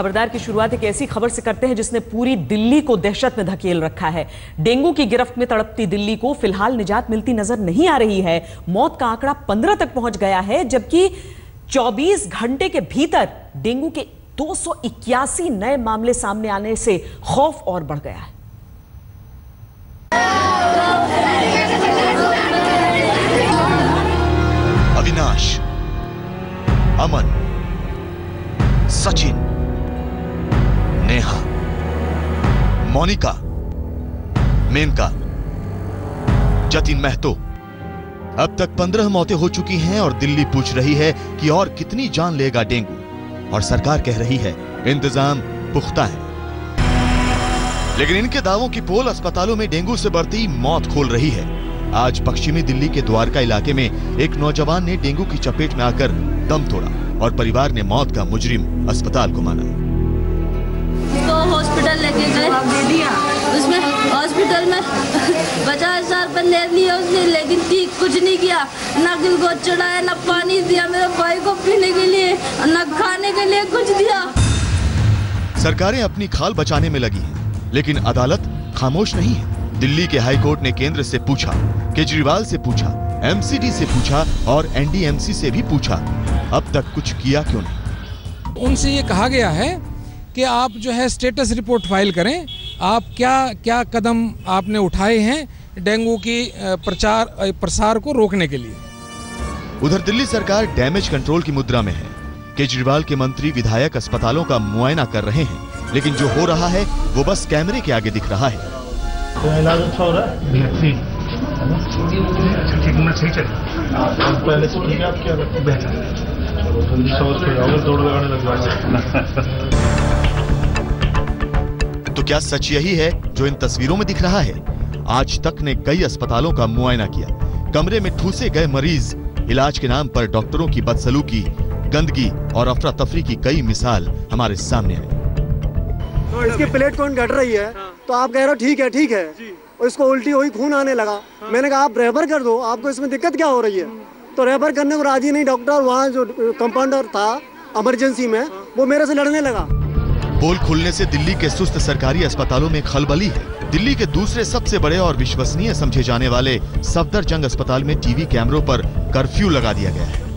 खबरदार की शुरुआत एक ऐसी खबर से करते हैं जिसने पूरी दिल्ली को दहशत में धकेल रखा है। डेंगू की गिरफ्त में तड़पती दिल्ली को फिलहाल निजात मिलती नजर नहीं आ रही है। मौत का आंकड़ा 15 तक पहुंच गया है, जबकि 24 घंटे के भीतर डेंगू के 281 नए मामले सामने आने से खौफ और बढ़ गया है। अविनाश, अमन, सचिन, नेहा, मोनिका, मेनका, जतिन महतो, अब तक 15 मौतें हो चुकी हैं और दिल्ली पूछ रही है कि और कितनी जान लेगा डेंगू, और सरकार कह रही है इंतजाम पुख्ता है। लेकिन इनके दावों की पोल अस्पतालों में डेंगू से बढ़ती मौत खोल रही है। आज पश्चिमी दिल्ली के द्वारका इलाके में एक नौजवान ने डेंगू की चपेट में आकर दम तोड़ा और परिवार ने मौत का मुजरिम अस्पताल को माना। तो हॉस्पिटल लेके गए, उसमें हॉस्पिटल में 50,000 रुपए ले लिए उसने, लेकिन ठीक कुछ नहीं किया। ना ग्लूकोज चढ़ाया, ना पानी दिया मेरे भाई को पीने के लिए, ना खाने के लिए कुछ दिया। सरकारें अपनी खाल बचाने में लगी हैं, लेकिन अदालत खामोश नहीं है। दिल्ली के हाई कोर्ट ने केंद्र से पूछा, केजरीवाल से पूछा, एमसीडी से पूछा और एनडीएमसी से भी पूछा, अब तक कुछ किया क्यों नहीं? उनसे ये कहा गया है कि आप जो है स्टेटस रिपोर्ट फाइल करें, आप क्या क्या कदम आपने उठाए हैं डेंगू की प्रसार को रोकने के लिए। उधर दिल्ली सरकार डैमेज कंट्रोल की मुद्रा में है। केजरीवाल के मंत्री विधायक अस्पतालों का मुआयना कर रहे हैं, लेकिन जो हो रहा है वो बस कैमरे के आगे दिख रहा है। तो इलाज अच्छा हो रहा है? ट्रीटमेंट सही चल रहा है। पहले से ठीक है, आप क्या करते हैं? बेहतर। चलो जल्दी समझ के जाओगे, दौड़ लगाने लग जाओगे। तो क्या सच यही है जो इन तस्वीरों में दिख रहा है? आज तक ने कई अस्पतालों का मुआयना किया। कमरे में ठूसे गए मरीज, इलाज के नाम पर डॉक्टरों की बदसलूकी, गंदगी और अफरा तफरी की कई मिसाल हमारे सामने आई। तो इसकी प्लेट कौन घट रही है, तो आप कह रहे हो ठीक है, और इसको उल्टी हुई, खून आने लगा। मैंने कहा आप रेफर कर दो, आपको इसमें दिक्कत क्या हो रही है? तो रेफर करने को राजी नहीं डॉक्टर। वहाँ जो कंपाउंडर था इमरजेंसी में, वो मेरे से लड़ने लगा। पोल खुलने से दिल्ली के सुस्त सरकारी अस्पतालों में खलबली है। दिल्ली के दूसरे सबसे बड़े और विश्वसनीय समझे जाने वाले सफदरजंग अस्पताल में टीवी कैमरों पर कर्फ्यू लगा दिया गया है।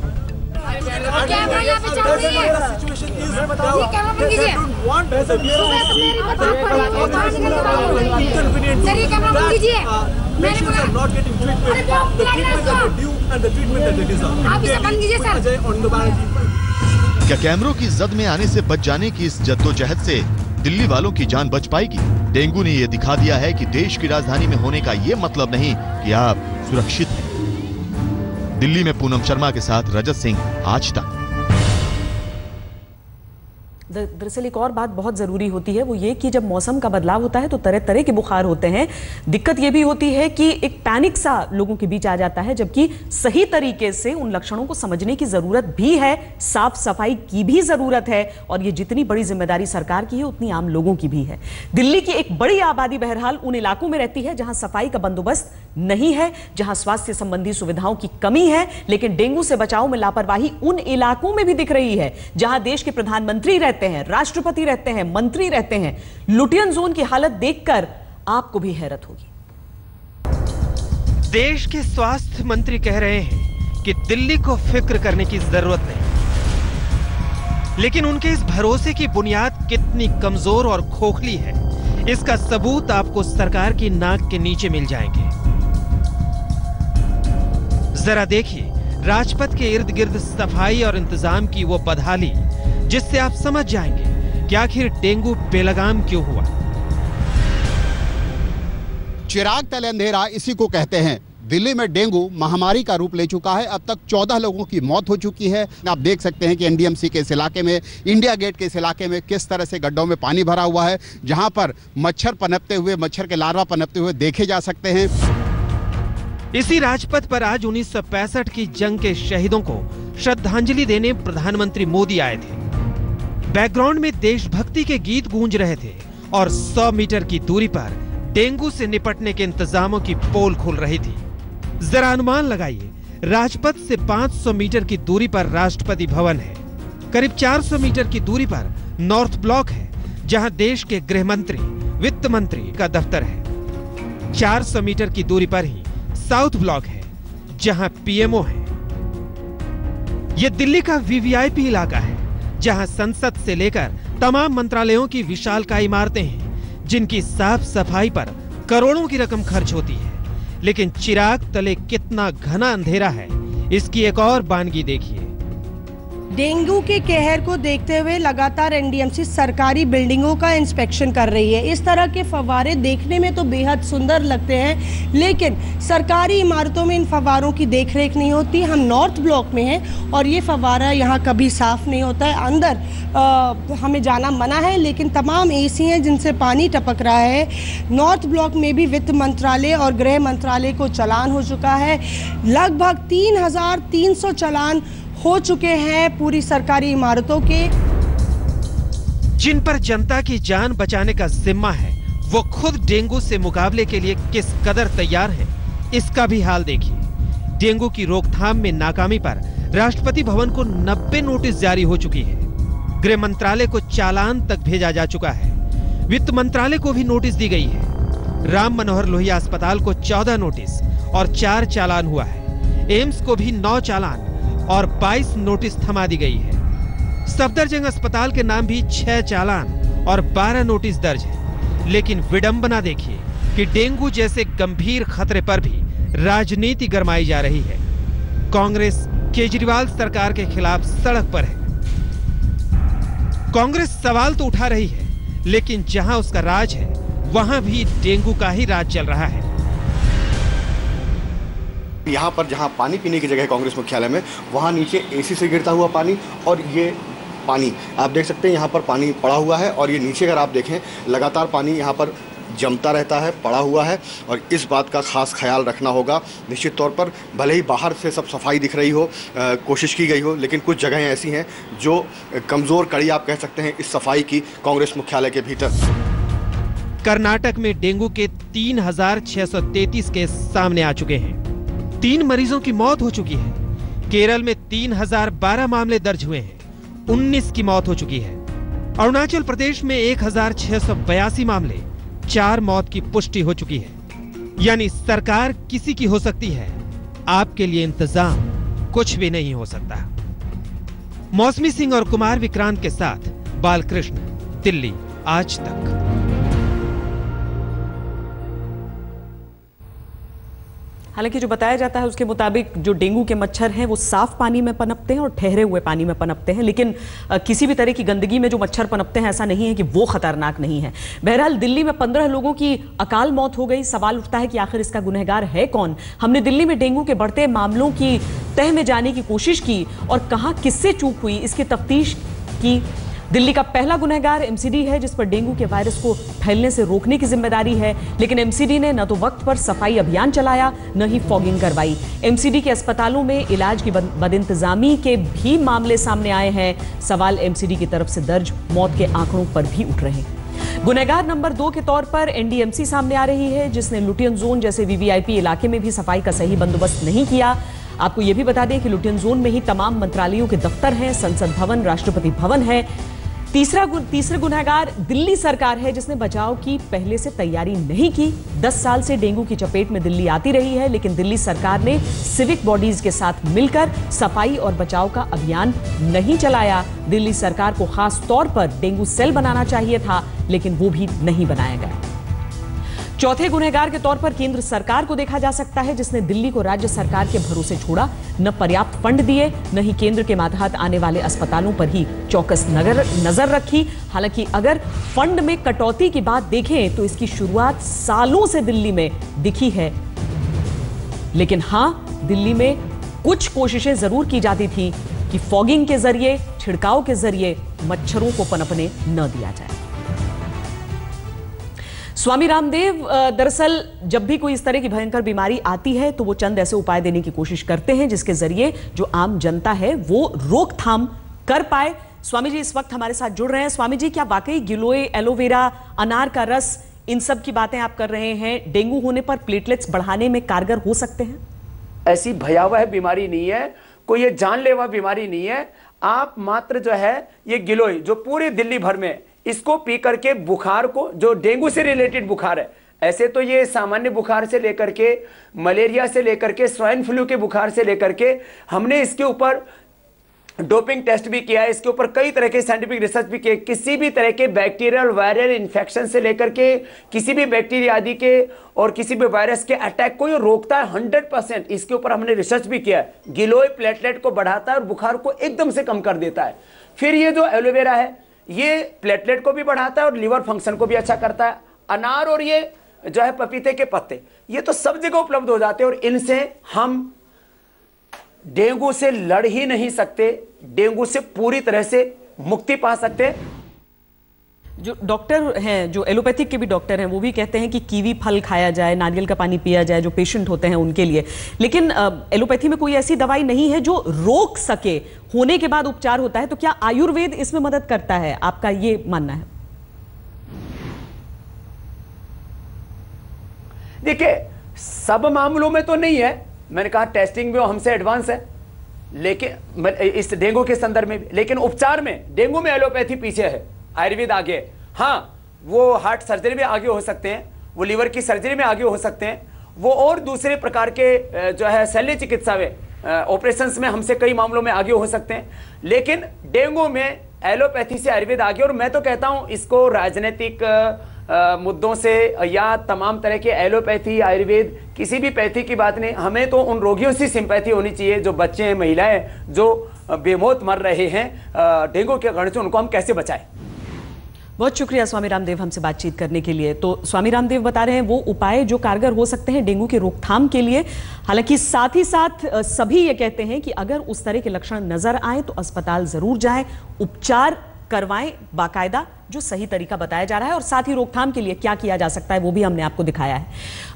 क्या कैमरों की जद में आने से बच जाने की इस जद्दोजहद से दिल्ली वालों की जान बच पाएगी? डेंगू ने यह दिखा दिया है कि देश की राजधानी में होने का यह मतलब नहीं कि आप सुरक्षित हैं। दिल्ली में पूनम शर्मा के साथ रजत सिंह, आज तक। दरअसल एक और बात बहुत जरूरी होती है, वो ये कि जब मौसम का बदलाव होता है तो तरह तरह के बुखार होते हैं। दिक्कत ये भी होती है कि एक पैनिक सा लोगों के बीच आ जाता है, जबकि सही तरीके से उन लक्षणों को समझने की जरूरत भी है, साफ सफाई की भी जरूरत है, और ये जितनी बड़ी जिम्मेदारी सरकार की है उतनी आम लोगों की भी है। दिल्ली की एक बड़ी आबादी बहरहाल उन इलाकों में रहती है जहां सफाई का बंदोबस्त नहीं है, जहां स्वास्थ्य संबंधी सुविधाओं की कमी है, लेकिन डेंगू से बचाव में लापरवाही उन इलाकों में भी दिख रही है जहां देश के प्रधानमंत्री रहते हैं, राष्ट्रपति रहते हैं, मंत्री रहते हैं। लुटियन जोन की हालत देखकर आपको भी हैरत होगी। देश के स्वास्थ्य मंत्री कह रहे हैं कि दिल्ली को फिक्र करने की जरूरत नहीं, लेकिन उनके इस भरोसे की बुनियाद कितनी कमजोर और खोखली है, इसका सबूत आपको सरकार की नाक के नीचे मिल जाएंगे। जरा देखिए राजपथ के इर्द गिर्द सफाई और इंतजाम की वो बदहाली, जिससे आप समझ जाएंगे कि आखिर डेंगू बेलगाम क्यों हुआ। चिराग तले अंधेरा इसी को कहते हैं। दिल्ली में डेंगू महामारी का रूप ले चुका है। अब तक 14 लोगों की मौत हो चुकी है। आप देख सकते हैं कि एनडीएमसी के इस इलाके में, इंडिया गेट के इस इलाके में किस तरह से गड्ढों में पानी भरा हुआ है, जहां पर मच्छर पनपते हुए, मच्छर के लार्वा पनपते हुए देखे जा सकते हैं। इसी राजपथ पर आज 1965 की जंग के शहीदों को श्रद्धांजलि देने प्रधानमंत्री मोदी आए थे। बैकग्राउंड में देशभक्ति के गीत गूंज रहे थे और 100 मीटर की दूरी पर डेंगू से निपटने के इंतजामों की पोल खुल रही थी। जरा अनुमान लगाइए, राजपथ से 500 मीटर की दूरी पर राष्ट्रपति भवन है, करीब 400 मीटर की दूरी पर नॉर्थ ब्लॉक है, जहां देश के गृह मंत्री, वित्त मंत्री का दफ्तर है। 400 मीटर की दूरी पर ही साउथ ब्लॉक है, जहां पीएमओ है। यह दिल्ली का वीवीआईपी इलाका है, जहां संसद से लेकर तमाम मंत्रालयों की विशालकाय इमारतें हैं, जिनकी साफ सफाई पर करोड़ों की रकम खर्च होती है। लेकिन चिराग तले कितना घना अंधेरा है, इसकी एक और बानगी देखिए। डेंगू के कहर को देखते हुए लगातार एनडीएमसी सरकारी बिल्डिंगों का इंस्पेक्शन कर रही है। इस तरह के फव्वारे देखने में तो बेहद सुंदर लगते हैं, लेकिन सरकारी इमारतों में इन फव्वारों की देखरेख नहीं होती। हम नॉर्थ ब्लॉक में हैं और ये फव्वारा यहाँ कभी साफ नहीं होता है। अंदर हमें जाना मना है, लेकिन तमाम एसी हैं जिनसे पानी टपक रहा है। नॉर्थ ब्लॉक में भी वित्त मंत्रालय और गृह मंत्रालय को चालान हो चुका है। लगभग 3300 चालान हो चुके हैं पूरी सरकारी इमारतों के। जिन पर जनता की जान बचाने का जिम्मा है, वो खुद डेंगू से मुकाबले के लिए किस कदर तैयार हैं, इसका भी हाल देखिए। डेंगू की रोकथाम में नाकामी पर राष्ट्रपति भवन को 90 नोटिस जारी हो चुकी है। गृह मंत्रालय को चालान तक भेजा जा चुका है। वित्त मंत्रालय को भी नोटिस दी गई है। राम मनोहर लोहिया अस्पताल को 14 नोटिस और 4 चालान हुआ है। एम्स को भी 9 चालान और 22 नोटिस थमा दी गई है। सफदरजंग अस्पताल के नाम भी 6 चालान और 12 नोटिस दर्ज है। लेकिन विडंबना देखिए कि डेंगू जैसे गंभीर खतरे पर भी राजनीति गरमाई जा रही है। कांग्रेस केजरीवाल सरकार के खिलाफ सड़क पर है। कांग्रेस सवाल तो उठा रही है, लेकिन जहां उसका राज है, वहां भी डेंगू का ही राज चल रहा है। यहाँ पर जहाँ पानी पीने की जगह है कांग्रेस मुख्यालय में, वहाँ नीचे एसी से गिरता हुआ पानी, और ये पानी आप देख सकते हैं यहाँ पर पानी पड़ा हुआ है, और ये नीचे अगर आप देखें लगातार पानी यहाँ पर जमता रहता है, पड़ा हुआ है। और इस बात का खास ख्याल रखना होगा। निश्चित तौर पर भले ही बाहर से सब सफाई दिख रही हो, कोशिश की गई हो, लेकिन कुछ जगहें ऐसी हैं जो कमज़ोर कड़ी आप कह सकते हैं इस सफाई की कांग्रेस मुख्यालय के भीतर। कर्नाटक में डेंगू के 3633 केस सामने आ चुके हैं। 3 मरीजों की मौत हो चुकी है। केरल में 3012 मामले दर्ज हुए हैं, 19 की मौत हो चुकी है। अरुणाचल प्रदेश में 1682 मामले, 4 मौत की पुष्टि हो चुकी है। यानी सरकार किसी की हो सकती है, आपके लिए इंतजाम कुछ भी नहीं हो सकता। मौसमी सिंह और कुमार विक्रांत के साथ बालकृष्ण, दिल्ली आज तक। हालांकि जो बताया जाता है उसके मुताबिक जो डेंगू के मच्छर हैं वो साफ पानी में पनपते हैं और ठहरे हुए पानी में पनपते हैं, लेकिन किसी भी तरह की गंदगी में जो मच्छर पनपते हैं ऐसा नहीं है कि वो खतरनाक नहीं है। बहरहाल दिल्ली में 15 लोगों की अकाल मौत हो गई। सवाल उठता है कि आखिर इसका गुनहगार है कौन। हमने दिल्ली में डेंगू के बढ़ते मामलों की तह में जाने की कोशिश की और कहां किससे चूक हुई इसकी तफ्तीश की। दिल्ली का पहला गुनहगार एमसीडी है, जिस पर डेंगू के वायरस को फैलने से रोकने की जिम्मेदारी है, लेकिन एमसीडी ने न तो वक्त पर सफाई अभियान चलाया, न ही फॉगिंग करवाई। एमसीडी के अस्पतालों में इलाज की बदइंतजामी के भी मामले सामने आए हैं। सवाल एमसीडी की तरफ से दर्ज मौत के आंकड़ों पर भी उठ रहे हैं। गुनहगार नंबर 2 के तौर पर एनडीएमसी सामने आ रही है, जिसने लुटियन जोन जैसे वीवीआईपी इलाके में भी सफाई का सही बंदोबस्त नहीं किया। आपको यह भी बता दें कि लुटियन जोन में ही तमाम मंत्रालयों के दफ्तर हैं, संसद भवन, राष्ट्रपति भवन है। तीसरे गुनहगार दिल्ली सरकार है, जिसने बचाव की पहले से तैयारी नहीं की। 10 साल से डेंगू की चपेट में दिल्ली आती रही है, लेकिन दिल्ली सरकार ने सिविक बॉडीज के साथ मिलकर सफाई और बचाव का अभियान नहीं चलाया। दिल्ली सरकार को खास तौर पर डेंगू सेल बनाना चाहिए था, लेकिन वो भी नहीं बनाया गया। चौथे गुनहगार के तौर पर केंद्र सरकार को देखा जा सकता है, जिसने दिल्ली को राज्य सरकार के भरोसे छोड़ा, न पर्याप्त फंड दिए, न ही केंद्र के मातहत आने वाले अस्पतालों पर ही चौकस नजर रखी। हालांकि अगर फंड में कटौती की बात देखें तो इसकी शुरुआत सालों से दिल्ली में दिखी है, लेकिन हां, दिल्ली में कुछ कोशिशें जरूर की जाती थी कि फॉगिंग के जरिए, छिड़काव के जरिए मच्छरों को पनपने न दिया जाए। स्वामी रामदेव दरअसल जब भी कोई इस तरह की भयंकर बीमारी आती है तो वो चंद ऐसे उपाय देने की कोशिश करते हैं जिसके जरिए जो आम जनता है वो रोकथाम कर पाए। स्वामी जी इस वक्त हमारे साथ जुड़ रहे हैं। स्वामी जी, क्या वाकई गिलोय, एलोवेरा, अनार का रस, इन सब की बातें आप कर रहे हैं, डेंगू होने पर प्लेटलेट्स बढ़ाने में कारगर हो सकते हैं? ऐसी भयावह बीमारी नहीं है, कोई ये जानलेवा बीमारी नहीं है। आप मात्र जो है ये गिलोय जो पूरी दिल्ली भर में इसको पी करके बुखार को, जो डेंगू से रिलेटेड बुखार है, ऐसे तो ये सामान्य बुखार से लेकर के मलेरिया से लेकर के स्वाइन फ्लू के बुखार से लेकर के हमने इसके ऊपर डोपिंग टेस्ट भी किया है, इसके ऊपर कई तरह के साइंटिफिक रिसर्च भी किए। किसी भी तरह के बैक्टीरियल वायरल इन्फेक्शन से लेकर के किसी भी बैक्टीरिया आदि के और किसी भी वायरस के अटैक को ये रोकता है 100%। इसके ऊपर हमने रिसर्च भी किया है। गिलोय प्लेटलेट को बढ़ाता है और बुखार को एकदम से कम कर देता है। फिर ये जो एलोवेरा है ये प्लेटलेट को भी बढ़ाता है और लीवर फंक्शन को भी अच्छा करता है। अनार और ये जो है पपीते के पत्ते, ये तो सब जगह उपलब्ध हो जाते हैं और इनसे हम डेंगू से लड़ ही नहीं सकते, डेंगू से पूरी तरह से मुक्ति पा सकते। जो डॉक्टर हैं, जो एलोपैथिक के भी डॉक्टर हैं, वो भी कहते हैं कि कीवी फल खाया जाए, नारियल का पानी पिया जाए, जो पेशेंट होते हैं उनके लिए। लेकिन एलोपैथी में कोई ऐसी दवाई नहीं है जो रोक सके, होने के बाद उपचार होता है। तो क्या आयुर्वेद इसमें मदद करता है, आपका ये मानना है? देखिए, सब मामलों में तो नहीं है, मैंने कहा टेस्टिंग में हमसे एडवांस है, लेकिन इस डेंगू के संदर्भ में भी, लेकिन उपचार में डेंगू में एलोपैथी पीछे है, आयुर्वेद आगे है। हाँ, वो हार्ट सर्जरी में आगे हो सकते हैं, वो लीवर की सर्जरी में आगे हो सकते हैं, वो और दूसरे प्रकार के जो है शल्य चिकित्सा में ऑपरेशंस में हमसे कई मामलों में आगे हो सकते हैं। लेकिन डेंगू में एलोपैथी से आयुर्वेद आगे। और मैं तो कहता हूं इसको राजनीतिक मुद्दों से या तमाम तरह के एलोपैथी आयुर्वेद किसी भी पैथी की बात नहीं, हमें तो उन रोगियों से सिंपैथी होनी चाहिए जो बच्चे हैं, महिलाएं जो बेमौत मर रहे हैं डेंगू के कारण से, उनको हम कैसे बचाएं। बहुत शुक्रिया स्वामी रामदेव हमसे बातचीत करने के लिए। तो स्वामी रामदेव बता रहे हैं वो उपाय जो कारगर हो सकते हैं डेंगू की रोकथाम के लिए। हालांकि साथ ही साथ सभी ये कहते हैं कि अगर उस तरह के लक्षण नजर आए तो अस्पताल जरूर जाएं, उपचार करवाएं बाकायदा, जो सही तरीका बताया जा रहा है, और साथ ही रोकथाम के लिए क्या किया जा सकता है वो भी हमने आपको दिखाया है।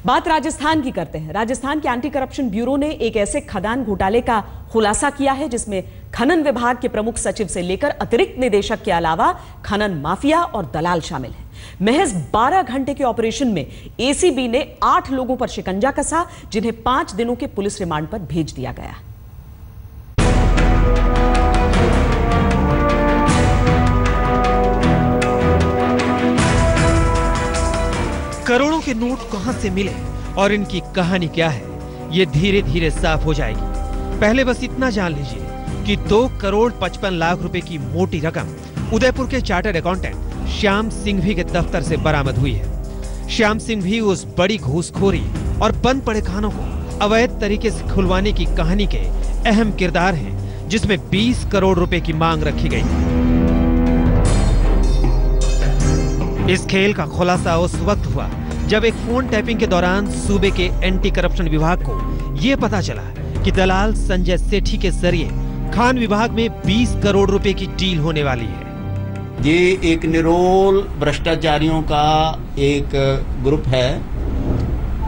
बात राजस्थान की करते हैं। राजस्थान के एंटी करप्शन ब्यूरो ने एक ऐसे खदान घोटाले का खुलासा किया है जिसमें खनन विभाग के प्रमुख सचिव से लेकर अतिरिक्त निदेशक के अलावा खनन माफिया और दलाल शामिल हैं। महज 12 घंटे के ऑपरेशन में एसीबी ने 8 लोगों पर शिकंजा कसा, जिन्हें 5 दिनों के पुलिस रिमांड पर भेज दिया गया। करोड़ों के नोट कहां से मिले और इनकी कहानी क्या है, ये धीरे धीरे साफ हो जाएगी। पहले बस इतना जान लीजिए कि 2,55,00,000 रुपए की मोटी रकम उदयपुर के चार्टर्ड अकाउंटेंट श्याम सिंघवी के दफ्तर से बरामद हुई है। श्याम सिंघवी उस बड़ी घूसखोरी और बंद पड़े खानों को अवैध तरीके से खुलवाने की कहानी के अहम किरदार हैं, जिसमें 20 करोड़ रुपए की मांग रखी गई। इस खेल का खुलासा उस वक्त हुआ जब एक फोन टैपिंग के दौरान सूबे के एंटी करप्शन विभाग को यह पता चला कि दलाल संजय सेठी के जरिए खान विभाग में 20 करोड़ रुपए की डील होने वाली है। ये एक निरोल भ्रष्टाचारियों का एक ग्रुप है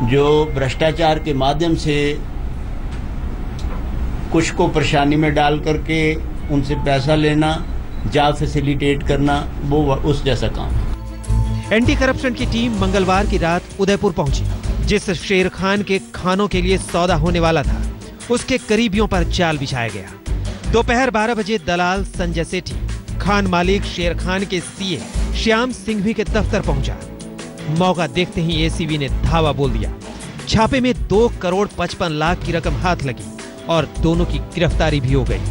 जो भ्रष्टाचार के माध्यम से कुछ को परेशानी में डाल करके उनसे पैसा लेना, जा फैसिलिटेट करना, वो उस जैसा काम है। एंटी करप्शन की टीम मंगलवार की रात उदयपुर पहुंची। जिस शेर खान के खानों के लिए सौदा होने वाला था, उसके करीबियों पर जाल बिछाया गया। दोपहर 12 बजे दलाल संजय सेठी खान मालिक शेर खान के सीए श्याम सिंघवी के दफ्तर पहुंचा। मौका देखते ही एसीबी ने धावा बोल दिया। छापे में 2,55,00,000 की रकम हाथ लगी और दोनों की गिरफ्तारी भी हो गई।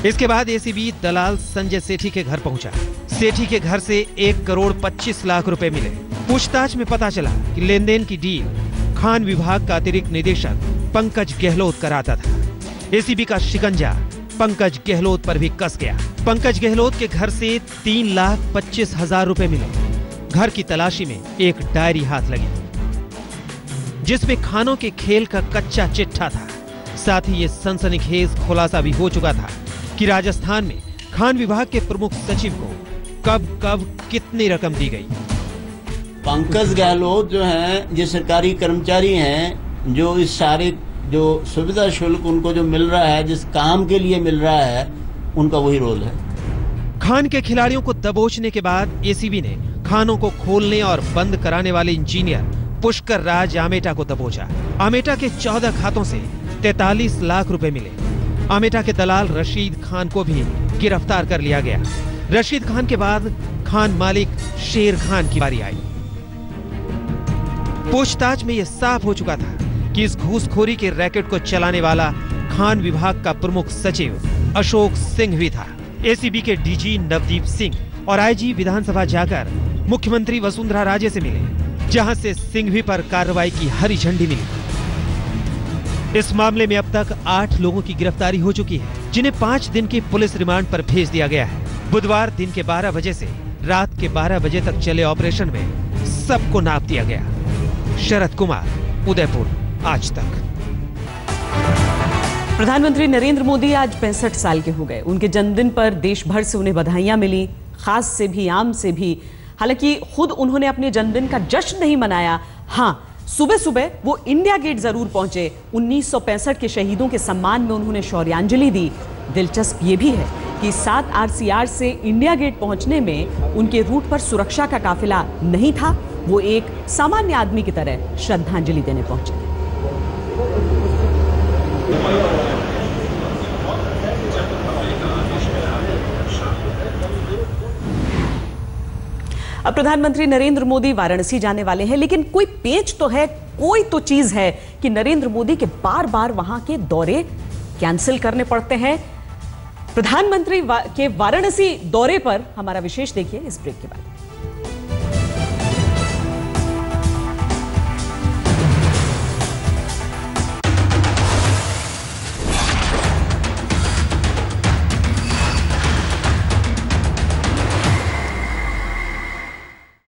इसके बाद एसीबी दलाल संजय सेठी के घर पहुंचा। सेठी के घर से 1,25,00,000 रुपए मिले। पूछताछ में पता चला कि लेन-देन की डील खान विभाग का अतिरिक्त निदेशक पंकज गहलोत कराता था। एसीबी का शिकंजा पंकज गहलोत पर भी कस गया। पंकज गहलोत के घर से 3,25,000 रुपए मिले। घर की तलाशी में एक डायरी हाथ लगी जिसमें खानों के खेल का कच्चा चिट्ठा था। साथ ही ये सनसनीखेज खुलासा भी हो चुका था कि राजस्थान में खान विभाग के प्रमुख सचिव को कब कितनी रकम दी गई। पंकज गहलोत जो हैं, ये सरकारी कर्मचारी हैं, जो इस सारे जो सुविधा शुल्क उनको जो मिल रहा है, जिस काम के लिए मिल रहा है, उनका वही रोल है। खान के खिलाड़ियों को दबोचने के बाद एसीबी ने खानों को खोलने और बंद कराने वाले इंजीनियर पुष्कर राज आमेटा को दबोचा। आमेटा के 14 खातों से 43 लाख रुपए मिले। अमेठा के दलाल रशीद खान को भी गिरफ्तार कर लिया गया। रशीद खान के बाद खान मालिक शेर खान की बारी आई। पूछताछ में यह साफ हो चुका था कि इस घूसखोरी के रैकेट को चलाने वाला खान विभाग का प्रमुख सचिव अशोक सिंघवी था। एसीबी के डीजी नवदीप सिंह और आईजी विधानसभा जाकर मुख्यमंत्री वसुंधरा राजे से मिले, जहां से सिंघवी पर कार्रवाई की हरी झंडी मिली। इस मामले में अब तक 8 लोगों की गिरफ्तारी हो चुकी है, जिन्हें 5 दिन की पुलिस रिमांड पर भेज दिया गया है। बुधवार दिन के 12 बजे से रात के 12 बजे तक चले ऑपरेशन में सबको नाप दिया गया। शरद कुमार, उदयपुर, आज तक। प्रधानमंत्री नरेंद्र मोदी आज 65 साल के हो गए। उनके जन्मदिन पर देश भर से उन्हें बधाइयां मिली, खास से भी, आम से भी। हालांकि खुद उन्होंने अपने जन्मदिन का जश्न नहीं मनाया। हाँ, सुबह सुबह वो इंडिया गेट जरूर पहुंचे। 1965 के शहीदों के सम्मान में उन्होंने शौर्यांजलि दी। दिलचस्प ये भी है कि 7 RCR से इंडिया गेट पहुंचने में उनके रूट पर सुरक्षा का काफिला नहीं था। वो एक सामान्य आदमी की तरह श्रद्धांजलि देने पहुंचे। अब प्रधानमंत्री नरेंद्र मोदी वाराणसी जाने वाले हैं, लेकिन कोई पेच तो है, कोई तो चीज है कि नरेंद्र मोदी के बार बार वहां के दौरे कैंसिल करने पड़ते हैं। प्रधानमंत्री के वाराणसी दौरे पर हमारा विशेष देखिए इस ब्रेक के बाद।